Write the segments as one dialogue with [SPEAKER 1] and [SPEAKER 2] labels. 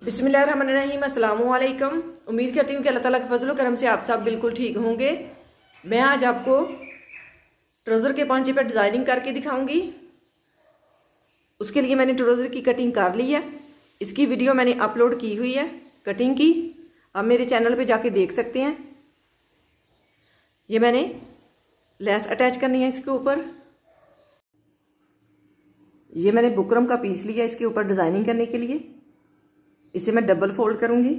[SPEAKER 1] बिस्मिल्लाहिर्रहमानिर्रहीम, अस्सलामु अलैकुम। उम्मीद करती हूँ कि अल्लाह ताला के फजल व करम से आप सब बिल्कुल ठीक होंगे। मैं आज आपको ट्राउज़र के पांचे पर डिज़ाइनिंग करके दिखाऊंगी। उसके लिए मैंने ट्राउज़र की कटिंग कर ली है। इसकी वीडियो मैंने अपलोड की हुई है कटिंग की, आप मेरे चैनल पे जाके देख सकते हैं। ये मैंने लेस अटैच करनी है इसके ऊपर। ये मैंने बुकरम का पीस लिया इसके ऊपर डिज़ाइनिंग करने के लिए। इसे मैं डबल फोल्ड करूंगी।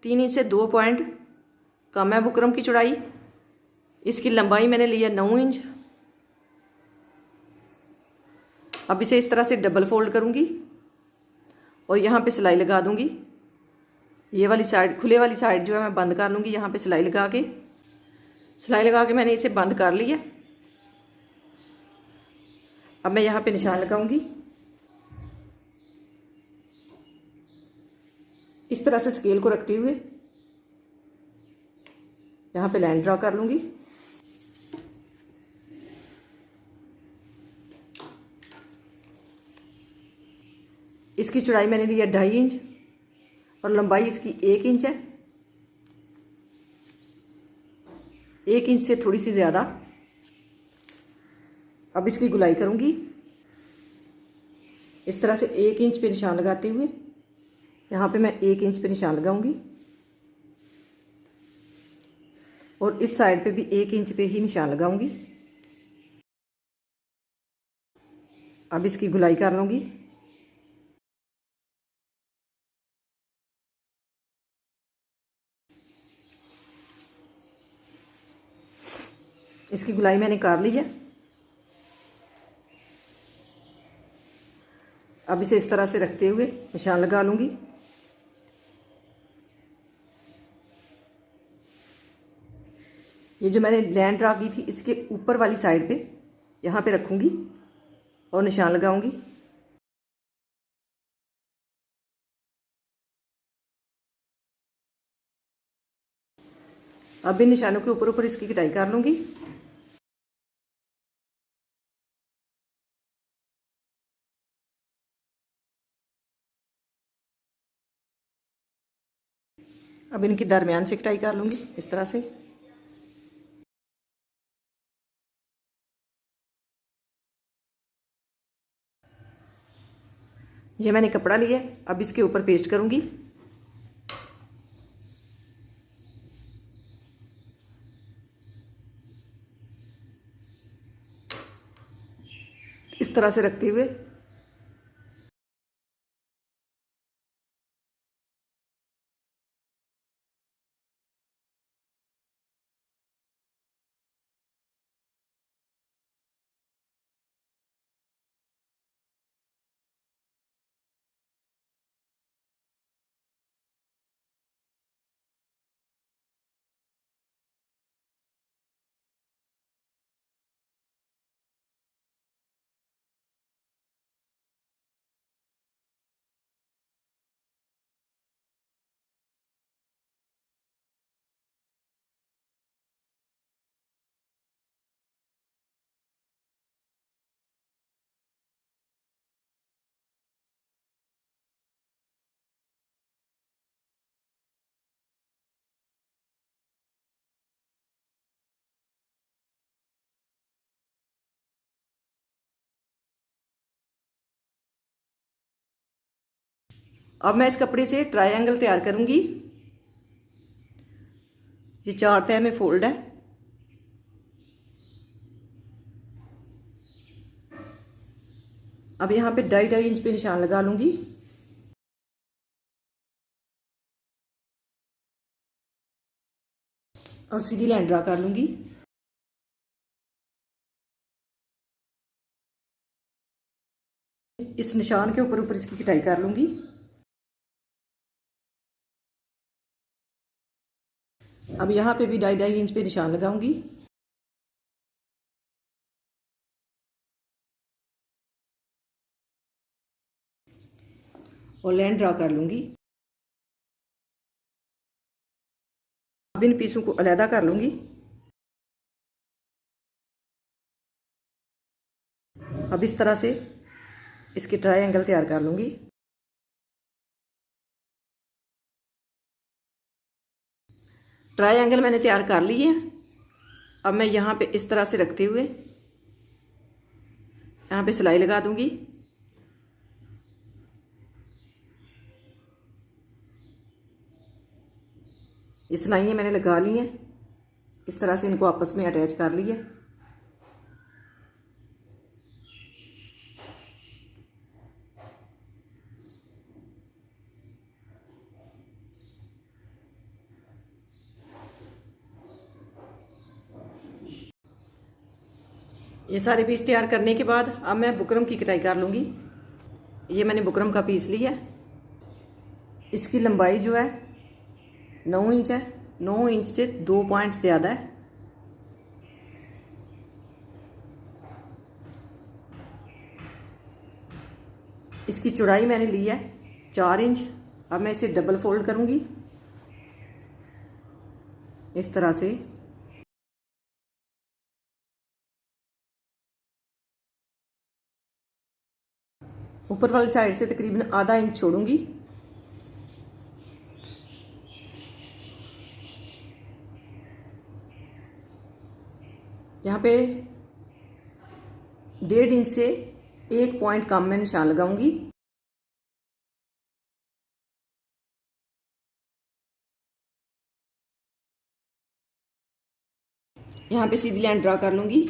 [SPEAKER 1] 3 इंच से 2 पॉइंट कम है बुकरम की चौड़ाई। इसकी लंबाई मैंने ली है 9 इंच। अब इसे इस तरह से डबल फोल्ड करूंगी और यहाँ पे सिलाई लगा दूंगी। ये वाली साइड, खुले वाली साइड जो है मैं बंद कर लूँगी। यहाँ पे सिलाई लगा के मैंने इसे बंद कर लिया। अब मैं यहाँ पे निशान लगाऊंगी। इस तरह से स्केल को रखते हुए यहाँ पे लाइन ड्रा कर लूँगी। इसकी चौड़ाई मैंने ली है 2.5 इंच और लंबाई इसकी 1 इंच है। 1 इंच से थोड़ी सी ज़्यादा। अब इसकी गुलाई करूँगी इस तरह से 1 इंच पे निशान लगाते हुए। यहाँ पे मैं 1 इंच पे निशान लगाऊंगी और इस साइड पे भी 1 इंच पे ही निशान लगाऊंगी। अब इसकी गुलाई कर लूँगी। इसकी गुलाई मैंने कर ली है। अब इसे इस तरह से रखते हुए निशान लगा लूँगी। ये जो मैंने लाइन ड्रा की थी इसके ऊपर वाली साइड पे यहाँ पे रखूँगी और निशान लगाऊंगी। अब इन निशानों के ऊपर ऊपर इसकी कटाई कर लूँगी। अब इनकी दरमियान से कटाई कर लूँगी इस तरह से। ये मैंने कपड़ा लिया, अब इसके ऊपर पेस्ट करूँगी। इस तरह से रखते हुए अब मैं इस कपड़े से ट्रायंगल तैयार करूंगी। ये 4 तह में फोल्ड है। अब यहाँ पे 2.5 इंच पे निशान लगा लूंगी। और सीधी लाइन ड्रा कर लूंगी। इस निशान के ऊपर ऊपर इसकी कटाई कर लूंगी। अब यहाँ पे भी 2.5 इंच पे निशान लगाऊंगी। और लाइन ड्रा कर लूंगी। अब इन पीसों को अलहदा कर लूंगी। अब इस तरह से इसके ट्रायंगल तैयार कर लूंगी। ट्रायंगल मैंने तैयार कर लिए हैं। अब मैं यहाँ पे इस तरह से रखते हुए यहाँ पे सिलाई लगा दूंगी। ये सिलाइयाँ मैंने लगा ली हैं, इस तरह से इनको आपस में अटैच कर लिया। ये सारे पीस तैयार करने के बाद अब मैं बुकरम की कटाई कर लूँगी। ये मैंने बुकरम का पीस लिया, इसकी लंबाई जो है 9 इंच है, 9 इंच से 2 पॉइंट ज़्यादा है। इसकी चौड़ाई मैंने ली है 4 इंच। अब मैं इसे डबल फोल्ड करूँगी इस तरह से। ऊपर वाली साइड से तकरीबन आधा इंच छोड़ूंगी। यहाँ पे 1.5 इंच से 1 पॉइंट कम मैं निशान लगाऊंगी। यहाँ पे सीधी लाइन ड्रा कर लूंगी।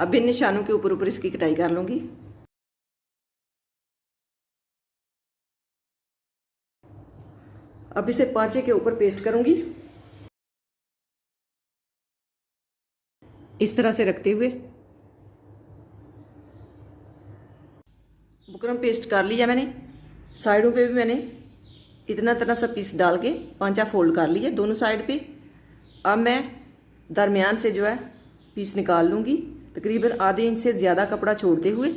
[SPEAKER 1] अब इन निशानों के ऊपर ऊपर इसकी कटाई कर लूंगी। अब इसे पांचे के ऊपर पेस्ट करूंगी इस तरह से रखते हुए। बुकरम पेस्ट कर लिया मैंने। साइडों पे भी मैंने इतना इतना सा पीस डाल के पांचा फोल्ड कर लिया दोनों साइड पे। अब मैं दरमियान से जो है पीस निकाल लूंगी, तकरीबन आधे इंच से ज़्यादा कपड़ा छोड़ते हुए।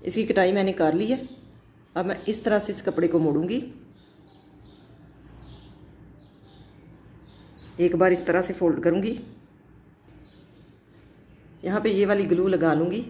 [SPEAKER 1] इसकी कटाई मैंने कर ली है। अब मैं इस तरह से इस कपड़े को मोड़ूंगी, एक बार इस तरह से फोल्ड करूंगी। यहाँ पे ये वाली ग्लू लगा लूंगी।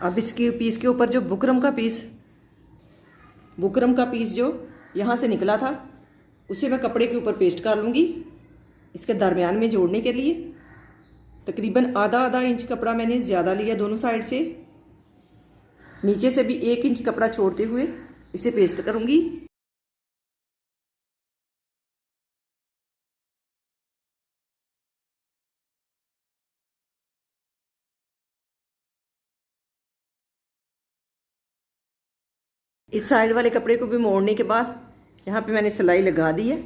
[SPEAKER 1] अब इसके पीस के ऊपर जो बुकरम का पीस जो यहाँ से निकला था उसे मैं कपड़े के ऊपर पेस्ट कर लूँगी इसके दरमियान में जोड़ने के लिए। तकरीबन आधा आधा इंच कपड़ा मैंने ज़्यादा लिया दोनों साइड से। नीचे से भी 1 इंच कपड़ा छोड़ते हुए इसे पेस्ट करूँगी। इस साइड वाले कपड़े को भी मोड़ने के बाद यहाँ पे मैंने सिलाई लगा दी है।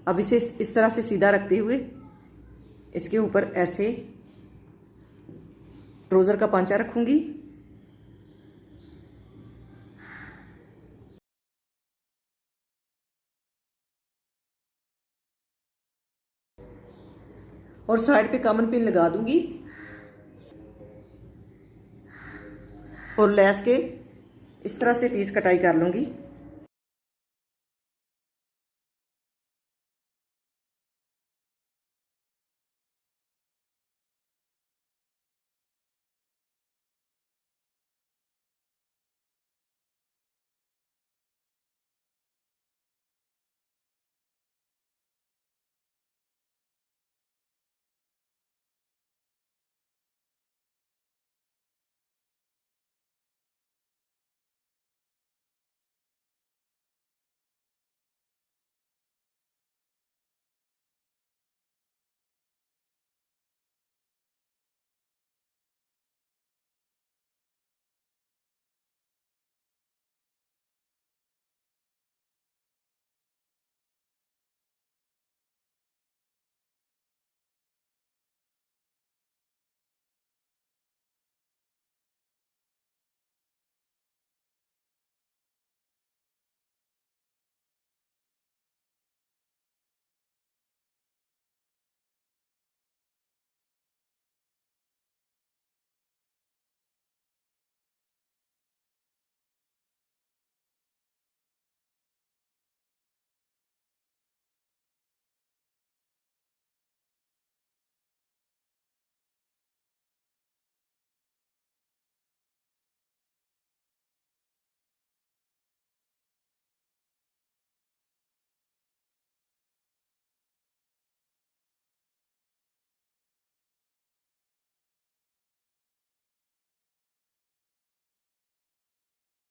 [SPEAKER 1] अब इसे इस तरह से सीधा रखते हुए इसके ऊपर ऐसे ट्राउज़र का पांचा रखूंगी। और साइड पे कॉमन पिन लगा दूंगी और लेस के इस तरह से पीस कटाई कर लूंगी।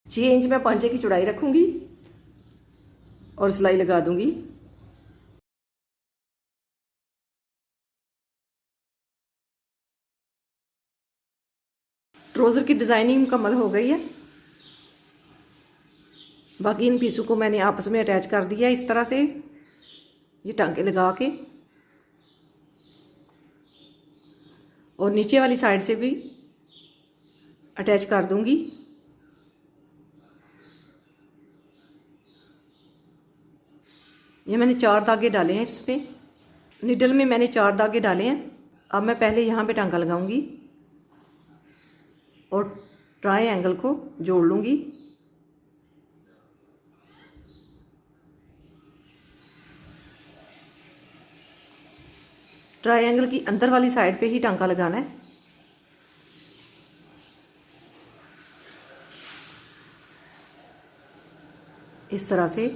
[SPEAKER 1] 6 इंच मैं पांचे की चौड़ाई रखूंगी और सिलाई लगा दूंगी। ट्राउज़र की डिज़ाइनिंग मुकम्मल हो गई है। बाकी इन पीसों को मैंने आपस में अटैच कर दिया इस तरह से, ये टांके लगा के, और नीचे वाली साइड से भी अटैच कर दूंगी। ये मैंने 4 धागे डाले हैं इस पे, निडल में मैंने 4 धागे डाले हैं। अब मैं पहले यहाँ पे टांका लगाऊंगी और ट्रायंगल को जोड़ लूंगी। ट्रायंगल की अंदर वाली साइड पे ही टांका लगाना है। इस तरह से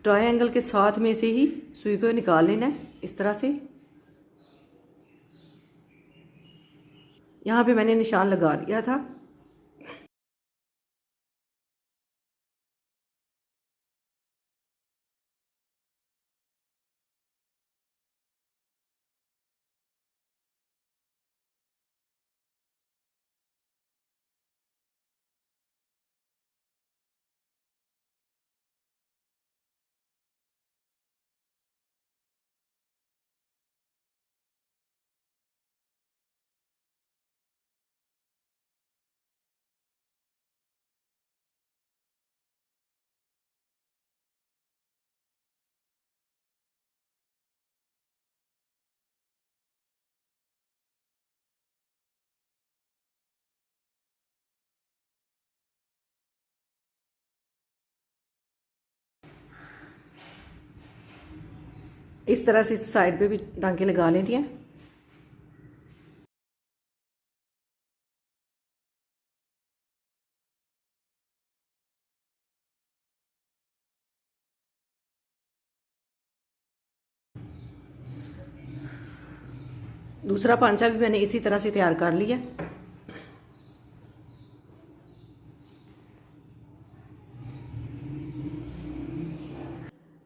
[SPEAKER 1] ट्रायंगल के साथ में से ही सुई को निकाल लेना है इस तरह से। यहाँ पे मैंने निशान लगा लिया था। इस तरह से इस साइड पे भी टांके लगा लेती हैं। दूसरा पांचा भी मैंने इसी तरह से तैयार कर लिया।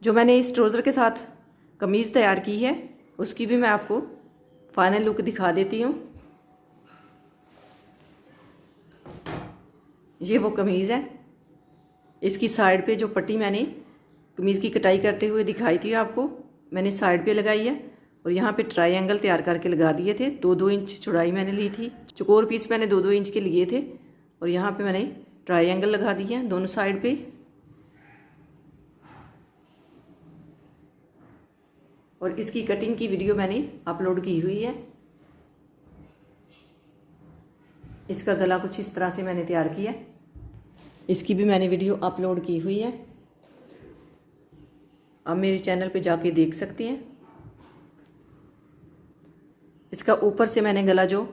[SPEAKER 1] जो मैंने इस ट्राउज़र के साथ कमीज़ तैयार की है उसकी भी मैं आपको फाइनल लुक दिखा देती हूँ। ये वो कमीज़ है। इसकी साइड पे जो पट्टी मैंने कमीज़ की कटाई करते हुए दिखाई थी आपको, मैंने साइड पे लगाई है और यहाँ पे ट्रायंगल तैयार करके लगा दिए थे। 2-2 इंच चौड़ाई मैंने ली थी। चौकोर पीस मैंने 2-2 इंच के लिए थे और यहाँ पे मैंने ट्रायंगल लगा दिए हैं दोनों साइड पे। और इसकी कटिंग की वीडियो मैंने अपलोड की हुई है। इसका गला कुछ इस तरह से मैंने तैयार किया, इसकी भी मैंने वीडियो अपलोड की हुई है। आप मेरे चैनल पे जाके देख सकते हैं। इसका ऊपर से मैंने गला जो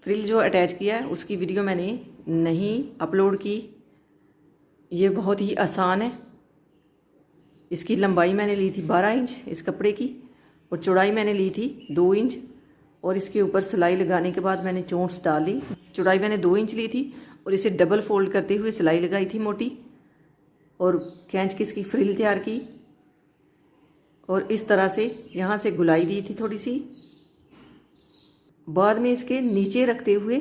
[SPEAKER 1] फ्रिल जो अटैच किया है उसकी वीडियो मैंने नहीं अपलोड की। ये बहुत ही आसान है। इसकी लंबाई मैंने ली थी 12 इंच इस कपड़े की और चौड़ाई मैंने ली थी 2 इंच। और इसके ऊपर सिलाई लगाने के बाद मैंने चोंच डाल ली। चौड़ाई मैंने 2 इंच ली थी और इसे डबल फोल्ड करते हुए सिलाई लगाई थी मोटी और खींच के इसकी फ्रिल तैयार की और इस तरह से यहाँ से गुलाई दी थी थोड़ी सी। बाद में इसके नीचे रखते हुए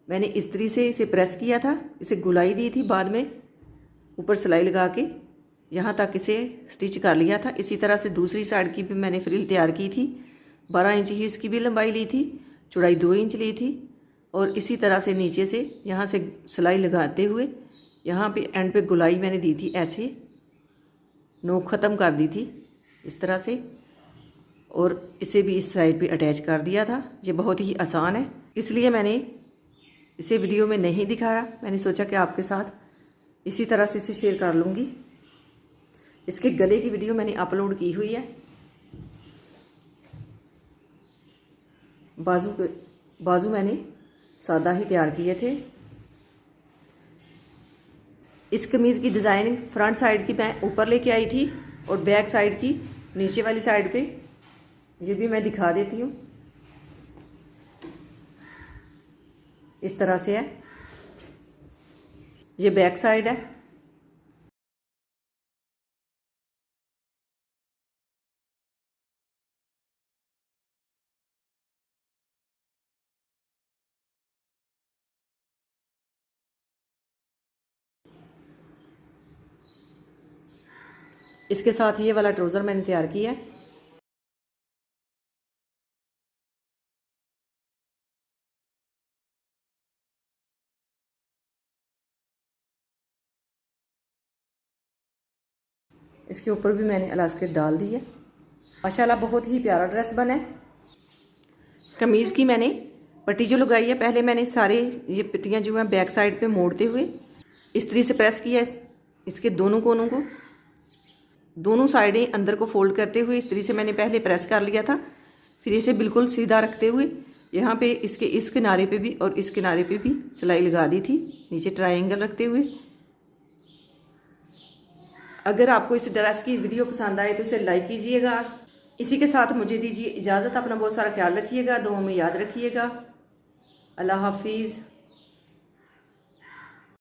[SPEAKER 1] मैंने इस्त्री से इसे प्रेस किया था, इसे गुलाई दी थी। बाद में ऊपर सिलाई लगा के यहाँ तक इसे स्टिच कर लिया था। इसी तरह से दूसरी साइड की भी मैंने फ्रिल तैयार की थी। 12 इंच ही इसकी भी लंबाई ली थी, चौड़ाई 2 इंच ली थी और इसी तरह से नीचे से यहाँ से सिलाई लगाते हुए यहाँ पे एंड पे गुलाई मैंने दी थी। ऐसे नोक ख़त्म कर दी थी इस तरह से और इसे भी इस साइड पे अटैच कर दिया था। ये बहुत ही आसान है, इसलिए मैंने इसे वीडियो में नहीं दिखाया। मैंने सोचा कि आपके साथ इसी तरह से इसे शेयर कर लूँगी। इसके गले की वीडियो मैंने अपलोड की हुई है। बाजू मैंने सादा ही तैयार किए थे। इस कमीज़ की डिज़ाइनिंग फ्रंट साइड की मैं ऊपर लेके आई थी और बैक साइड की नीचे वाली साइड पे, ये भी मैं दिखा देती हूँ। इस तरह से है। ये बैक साइड है। इसके साथ ये वाला ट्राउज़र मैंने तैयार किया है। इसके ऊपर भी मैंने इलास्टिक डाल दी है। माशाल्लाह बहुत ही प्यारा ड्रेस बना है। कमीज़ की मैंने पट्टी जो लगाई है, पहले मैंने सारे ये पट्टियाँ जो हैं बैक साइड पे मोड़ते हुए इस तरह से प्रेस किया है। इसके दोनों कोनों को, दोनों साइडें अंदर को फोल्ड करते हुए इस तरह से मैंने पहले प्रेस कर लिया था। फिर इसे बिल्कुल सीधा रखते हुए यहाँ पे इसके इस किनारे पे भी और इस किनारे पे भी सिलाई लगा दी थी, नीचे ट्रायंगल रखते हुए। अगर आपको इस ड्रेस की वीडियो पसंद आए तो इसे लाइक कीजिएगा। इसी के साथ मुझे दीजिए इजाज़त। अपना बहुत सारा ख्याल रखिएगा, दुआओं में याद रखिएगा। अल्लाह हाफिज़।